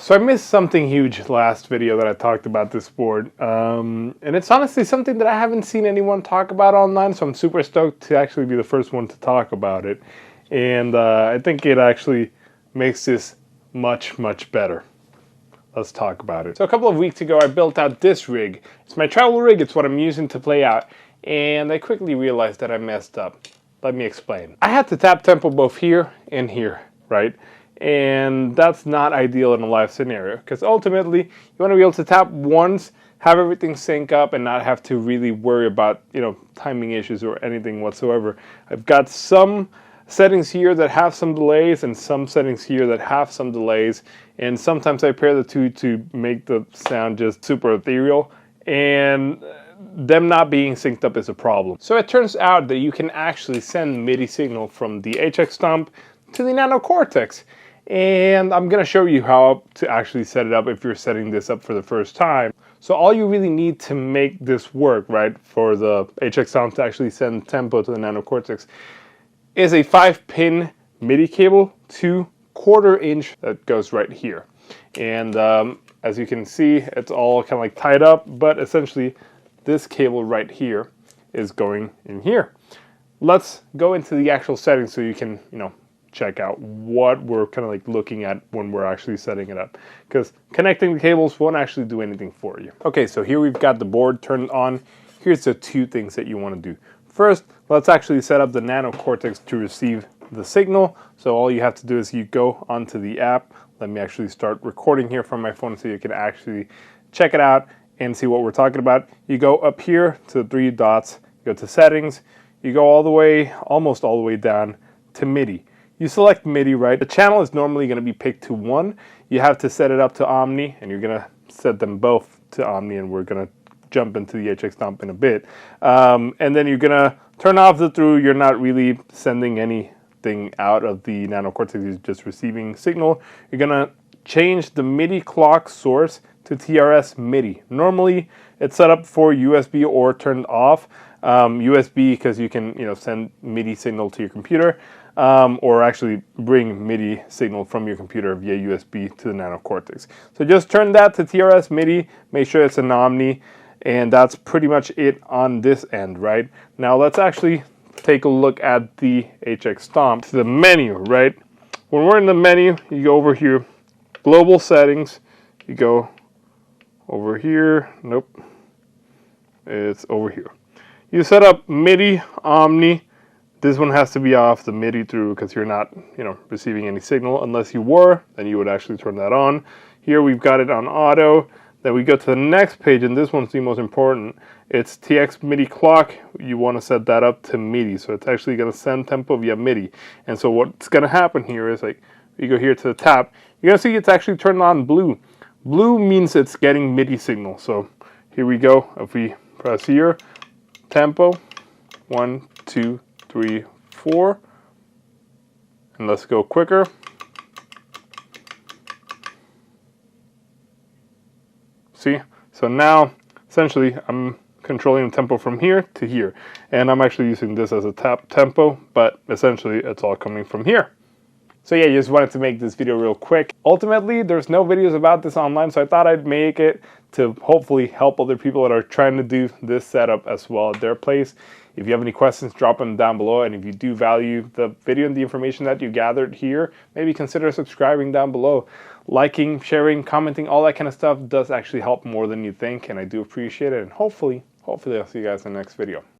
So I missed something huge last video that I talked about this board, and it's honestly something that I haven't seen anyone talk about online, so I'm super stoked to actually be the first one to talk about it. And I think it actually makes this much better. Let's talk about it. So a couple of weeks ago I built out this rig. It's my travel rig, it's what I'm using to play out, and I quickly realized that I messed up. Let me explain. I had to tap tempo both here and here, right? And that's not ideal in a live scenario, because ultimately you want to be able to tap once, have everything sync up, and not have to really worry about, you know, timing issues or anything whatsoever. I've got some settings here that have some delays and some settings here that have some delays, and sometimes I pair the two to make the sound just super ethereal, and them not being synced up is a problem. So it turns out that you can actually send MIDI signal from the HX Stomp to the Nano Cortex. And I'm going to show you how to actually set it up if you're setting this up for the first time. So all you really need to make this work, right, for the HX Stomp to actually send tempo to the Nano Cortex is a 5-pin MIDI cable, 2/4 inch, that goes right here. And as you can see, it's all kind of like tied up, but essentially this cable right here is going in here. Let's go into the actual settings so you can, you know, check out what we're kind of like looking at when we're actually setting it up, because connecting the cables won't actually do anything for you. Okay, so here we've got the board turned on. Here's the two things that you want to do. First, let's actually set up the Nano Cortex to receive the signal. So all you have to do is you go onto the app. Let me actually start recording here from my phone so you can actually check it out and see what we're talking about. You go up here to the 3 dots, you go to settings, you go all the way, almost all the way down to MIDI. You select MIDI, right? The channel is normally going to be picked to 1. You have to set it up to Omni, and you're going to set them both to Omni, and we're going to jump into the HX Stomp in a bit. And then you're going to turn off the through. You're not really sending anything out of the Nano Cortex. You're just receiving signal. You're going to change the Midi Clock source to TRS MIDI. Normally, it's set up for USB or turned off. USB because you can, you know, send MIDI signal to your computer. Or actually bring MIDI signal from your computer via USB to the Nano Cortex. So just turn that to TRS MIDI, make sure it's an Omni, and that's pretty much it on this end, right? Now let's actually take a look at the HX Stomp. The menu, right? When we're in the menu, you go over here, global settings, you go over here, nope, it's over here. You set up MIDI, Omni. This one has to be off, the MIDI through, because you're not, you know, receiving any signal. Unless you were, then you would actually turn that on. Here we've got it on auto. Then we go to the next page, and this one's the most important. It's TX Midi Clock. You want to set that up to MIDI, so it's actually going to send tempo via MIDI. And so what's going to happen here is, like, you go here to the tap, you're going to see it's actually turned on blue. Blue means it's getting MIDI signal. So here we go. If we press here, tempo, 1, 2, 3, 4, and let's go quicker. See, so now essentially I'm controlling the tempo from here to here, and I'm actually using this as a tap tempo, but essentially it's all coming from here. So yeah, just wanted to make this video real quick. Ultimately, there's no videos about this online, so I thought I'd make it to hopefully help other people that are trying to do this setup as well at their place. If you have any questions, drop them down below, and if you do value the video and the information that you gathered here, maybe consider subscribing down below. Liking, sharing, commenting, all that kind of stuff does actually help more than you think, and I do appreciate it, and hopefully I'll see you guys in the next video.